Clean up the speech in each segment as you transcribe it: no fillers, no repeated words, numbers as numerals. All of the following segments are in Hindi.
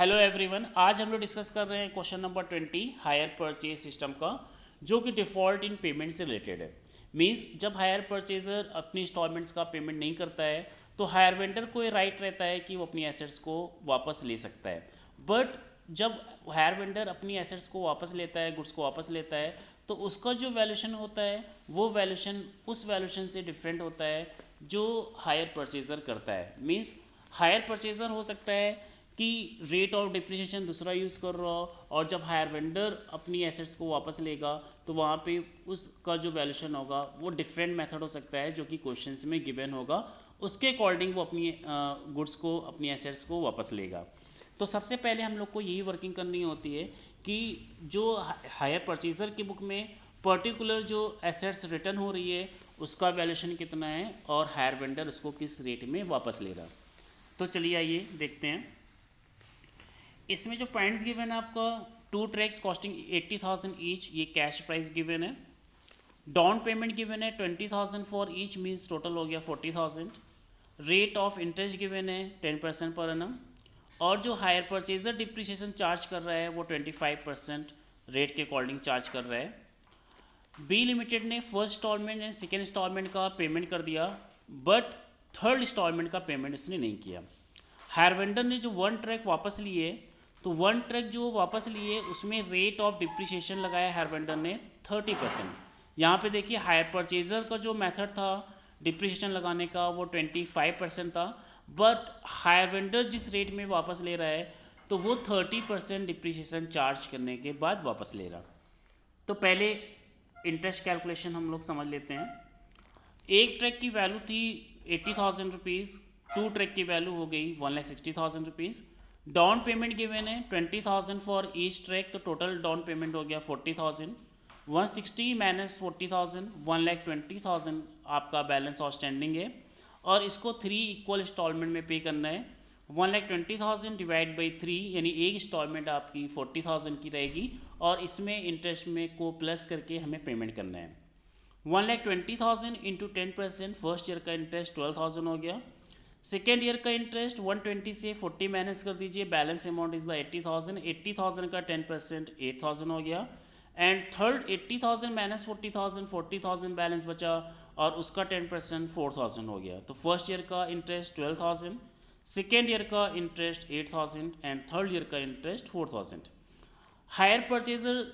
हेलो एवरीवन, आज हम लोग डिस्कस कर रहे हैं question number 20 hire purchase system का, जो कि डिफ़ॉल्ट इन पेमेंट से रिलेटेड है। मींस जब हायर परचेजर अपनी इंस्टॉलमेंट्स का पेमेंट नहीं करता है तो हायर वेंडर को ये राइट रहता है कि वो अपनी एसेट्स को वापस ले सकता है। बट जब हायर वेंडर अपनी एसेट्स को वापस लेता है, गुड्स को वापस लेता है, तो उसका जो वैल्यूशन होता है वो वैल्यूशन उस वैल्यूशन से डिफरेंट होता है जो हायर परचेजर करता है। मींस हायर परचेजर हो सकता है कि रेट ऑफ डिप्रिसिएशन दूसरा यूज़ कर रहा हो, और जब हायर वेंडर अपनी एसेट्स को वापस लेगा तो वहाँ पे उसका जो वैल्यूशन होगा वो डिफरेंट मेथड हो सकता है जो कि क्वेश्चंस में गिवन होगा। उसके अकॉर्डिंग वो अपनी गुड्स को, अपनी एसेट्स को वापस लेगा। तो सबसे पहले हम लोग को यही वर्किंग करनी होती है कि जो हायर परचेजर की बुक में पर्टिकुलर जो एसेट्स रिटर्न हो रही है उसका वैल्यूशन कितना है और हायर वेंडर उसको किस रेट में वापस ले रहा। तो चलिए आइए देखते हैं। इसमें जो पॉइंट्स गिवन है आपका, 2 ट्रैक्स कॉस्टिंग 80,000 ईच, ये कैश प्राइस गिवन है। डाउन पेमेंट गिवन है 20,000 फॉर ईच, मीन्स टोटल हो गया 40,000। रेट ऑफ इंटरेस्ट गिवन है 10% पर एनम, और जो हायर परचेजर डिप्रिसिएशन चार्ज कर रहा है वो 25% रेट के अकॉर्डिंग चार्ज कर रहा है। बी लिमिटेड ने first instalment and second instalment का पेमेंट कर दिया, बट थर्ड इंस्टॉलमेंट का पेमेंट उसने नहीं किया। हायर वेंडर ने जो 1 ट्रैक वापस लिए, तो 1 ट्रैक जो वापस लिए उसमें रेट ऑफ डिप्रिसिएशन लगाया हायर वेंडर ने 30%। यहाँ पे देखिए हायर परचेजर का जो मेथड था डिप्रिसिएशन लगाने का वो 25% था, बट हायर वेंडर जिस रेट में वापस ले रहा है तो वो 30% डिप्रिसिएशन चार्ज करने के बाद वापस ले रहा। तो पहले इंटरेस्ट कैलकुलेशन हम लोग समझ लेते हैं। एक ट्रैक की वैल्यू थी 80,000 रुपीज़, 2 ट्रैक की वैल्यू हो गई 1,60,000 रुपीज़। डाउन पेमेंट गिवन है 20,000 फॉर ईच ट्रैक, तो टोटल डाउन पेमेंट हो गया 40,000। 160 माइनस 40,000, 1,20,000 आपका बैलेंस आउटस्टैंडिंग है, और इसको 3 इक्वल इंस्टॉलमेंट में पे करना है। 1,20,000 डिवाइड बाई 3, यानी एक इंस्टॉलमेंट आपकी 40,000 की रहेगी, और इसमें इंटरेस्ट में को प्लस करके हमें पेमेंट करना है। 1,20,000 इंटू 10%, फर्स्ट ईयर का इंटरेस्ट 12,000 हो गया। सेकेंड ईयर का इंटरेस्ट 120 से 40 माइनस कर दीजिए, बैलेंस अमाउंट इज द 80,000। 80,000 का 10% 8,000 हो गया। एंड थर्ड 80,000 माइनस 40,000, 40,000 बैलेंस बचा, और उसका 10% 4,000 हो गया। तो फर्स्ट ईयर का इंटरेस्ट 12,000, सेकेंड ईयर का इंटरेस्ट 8,000 एंड थर्ड ईयर का इंटरेस्ट 4,000। हायर परचेजर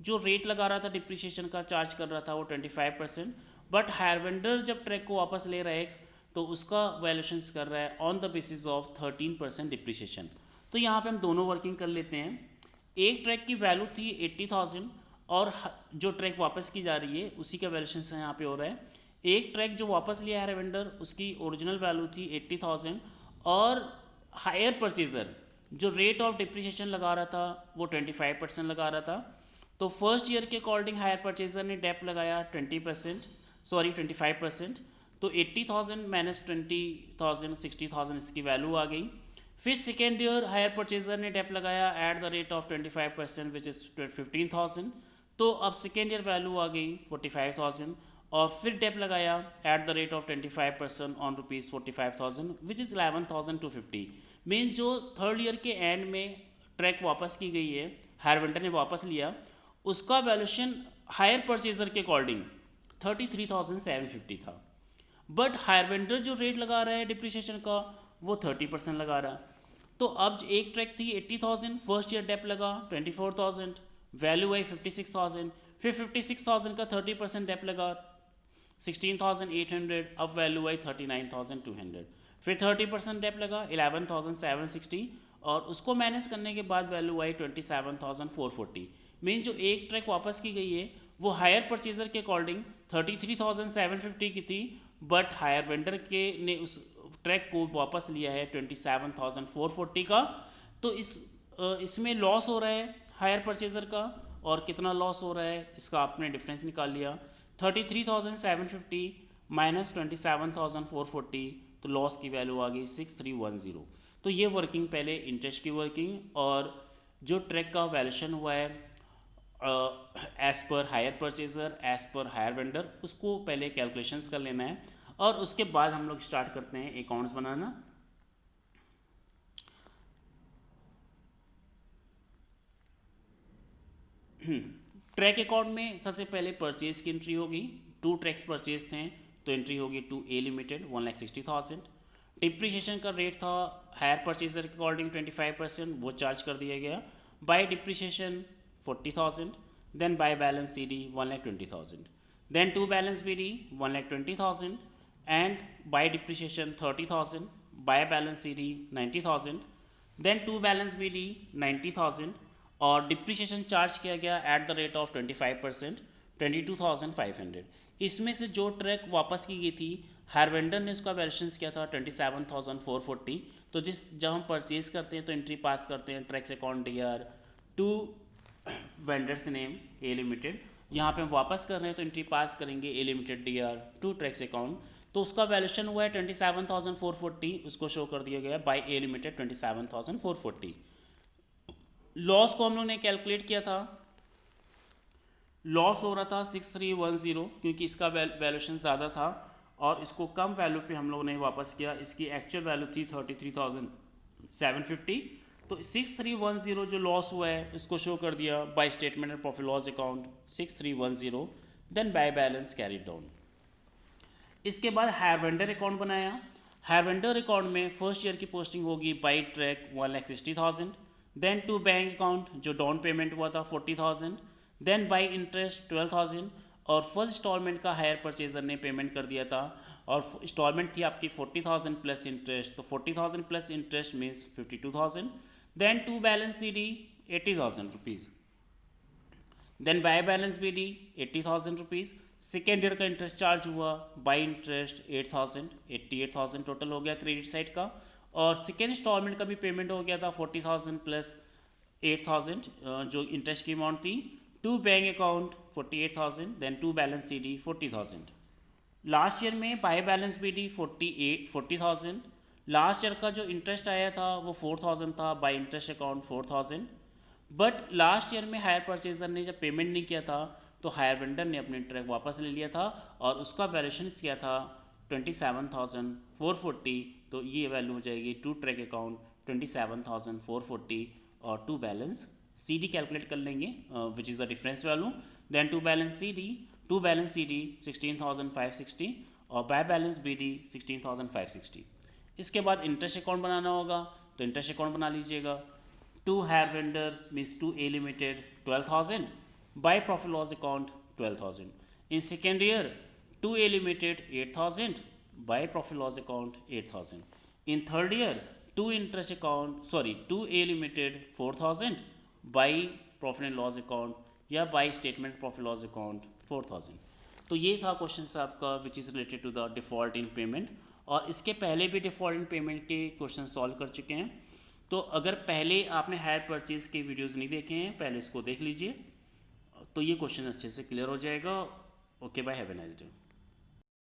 जो रेट लगा रहा था डिप्रिसिएशन का, चार्ज कर रहा था वो 25%, बट हायर वेंडर जब ट्रैक को वापस ले रहा है तो उसका वैल्यूशंस कर रहा है on the basis of 13% depreciation. तो यहाँ पे हम दोनों वर्किंग कर लेते हैं। एक ट्रैक की वैल्यू थी 80,000, और जो ट्रैक वापस की जा रही है उसी का वैल्यूशंस यहाँ पे हो रहा है। एक ट्रैक जो वापस लिया है वेंडर, उसकी ओरिजिनल वैल्यू थी 80,000, और हायर परचेजर जो रेट ऑफ डिप्रिसिएशन लगा रहा था वो 25% लगा रहा था। तो फर्स्ट ईयर के अकॉर्डिंग हायर परचेजर ने डेप लगाया 25%, तो 80,000 माइनस 20,000, 60,000 इसकी वैल्यू आ गई। फिर सेकेंड ईयर हायर परचेजर ने डेप लगाया at the rate of 25%, which is 15,000, तो अब सेकेंड ईयर वैल्यू आ गई 45,000, और फिर डेप लगाया at the rate of 25% on rupees 45,000, which is 11,250। Mean जो थर्ड ईयर के एंड में ट्रैक वापस की गई है, हायर वेंडर ने वापस लिया, उसका वैल्यूशन हायर परचेजर के अकॉर्डिंग 33,750 था, बट हायर वेंडर जो रेट लगा रहा है डिप्रिसिएशन का वो 30% लगा रहा। तो अब एक ट्रैक थी 80,000, फर्स्ट ईयर डेप लगा 24,000, वैल्यू आई 56,000, फिर 56,000 का 30% डेप लगा 16,800, अब वैल्यू आई 39,200, फिर 30% डेप लगा 11,760, और उसको मैनेज करने के बाद वैल्यू आई 27,440। मीन जो एक ट्रैक वापस की गई है वो हायर परचेजर के अकॉर्डिंग 33,750 की थी, बट हायर वेंडर के ने उस ट्रैक को वापस लिया है 27,440 का। तो इसमें लॉस हो रहा है हायर परचेजर का, और कितना लॉस हो रहा है इसका आपने डिफरेंस निकाल लिया, 33,750 माइनस 27,440, तो लॉस की वैल्यू आ गई 6,310। तो ये वर्किंग पहले इंटरेस्ट की वर्किंग, और जो ट्रैक का वैल्यूशन हुआ है as per hire purchaser, as per hire vendor, उसको पहले कैलकुलेशंस कर लेना है, और उसके बाद हम लोग स्टार्ट करते हैं अकाउंट्स बनाना। ट्रैक अकाउंट में सबसे पहले परचेज की एंट्री होगी, 2 ट्रैक्स परचेज थे तो एंट्री होगी टू ए लिमिटेड 1,60,000। डिप्रिशिएशन का रेट था हायर परचेजर के अकॉर्डिंग 25%, वो चार्ज कर दिया गया। By depreciation 40,000, then by balance C D 1,20,000, then to balance B D 1,20,000 and by depreciation 30,000, by balance C D 90,000, then to balance B D 90,000 और डिप्रिशिएशन चार्ज किया गया एट द रेट ऑफ 25%, 22,500। इसमें से जो ट्रैक वापस की गई थी, हायर वेंडर ने उसका वैल्यूएशन किया था 27,440। तो जब हम परचेज करते हैं तो एंट्री पास करते हैं tracks account DR to vendor's name A limited. यहाँ पे हम वापस कर रहे हैं तो एंट्री पास करेंगे A limited DR to trucks account. तो उसका वैल्यूएशन हुआ है 27,440, उसको शो कर दिया गया बाय ए लिमिटेड 27,440। लॉस को हम लोगों ने कैलकुलेट किया था, लॉस हो रहा था 6,310 क्योंकि इसका वैल्यूएशन ज़्यादा था और इसको कम वैल्यू पे हम लोगों ने वापस किया। इसकी एक्चुअल वैल्यू थी 33,750। तो 6,310 जो लॉस हुआ है इसको शो कर दिया by statement and profit loss account 6,310, then by balance carry down. इसके बाद हायर वेंडर अकाउंट बनाया। हायर वेंडर अकाउंट में फर्स्ट ईयर की पोस्टिंग होगी by track 1,60,000, then to bank account जो डाउन पेमेंट हुआ था 40,000, देन बाई इंटरेस्ट 12,000 और फर्स्ट इंस्टॉलमेंट का हायर परचेजर ने पेमेंट कर दिया था और इंस्टॉलमेंट थी आपकी 40,000 प्लस इंटरेस्ट, तो 40,000 plus interest means 52,000, then to balance C D 80,000 rupees, then by balance B D 80,000 rupees. Second year का इंटरेस्ट चार्ज हुआ बाई इंटरेस्ट 8,000, 88,000 टोटल हो गया क्रेडिट साइड का। और सेकेंड इंस्टॉलमेंट का भी पेमेंट हो गया था 40,000 प्लस 8,000 जो इंटरेस्ट की अमाउंट थी। To bank account 48,000, then to balance C D 40,000। Last year में by balance B D 40,000। Last year का जो इंटरेस्ट आया था वो 4,000 था, by interest account 4,000। But last year में हायर परचेजर ने जब पेमेंट नहीं किया था तो हायर वेंडर ने अपने ट्रैक वापस ले लिया था और उसका वैल्यूएशन किया था 27,440। तो ये वैल्यू हो जाएगी टू ट्रैक अकाउंट 27,440 और to balance C D calculate कर लेंगे which is the difference value. Then to balance C D 16,560 और बाय बैलेंस बी डी 16,560। इसके बाद इंटरेस्ट अकाउंट बनाना होगा तो इंटरेस्ट अकाउंट बना लीजिएगा। To hire vendor means to A limited 12,000, by profit loss account 12,000। In second year to A limited 8,000, by profit loss account 8,000। In third year to A limited 4,000, by profit and loss account या by statement profit loss account 4,000। तो ये था क्वेश्चन आपका which is related to the default in payment. और इसके पहले भी डिफ़ॉल्ट इन पेमेंट के क्वेश्चन सॉल्व कर चुके हैं। तो अगर पहले आपने हायर परचेज़ के वीडियोज़ नहीं देखे हैं पहले इसको देख लीजिए, तो ये क्वेश्चन अच्छे से क्लियर हो जाएगा। Okay bye, have a nice day.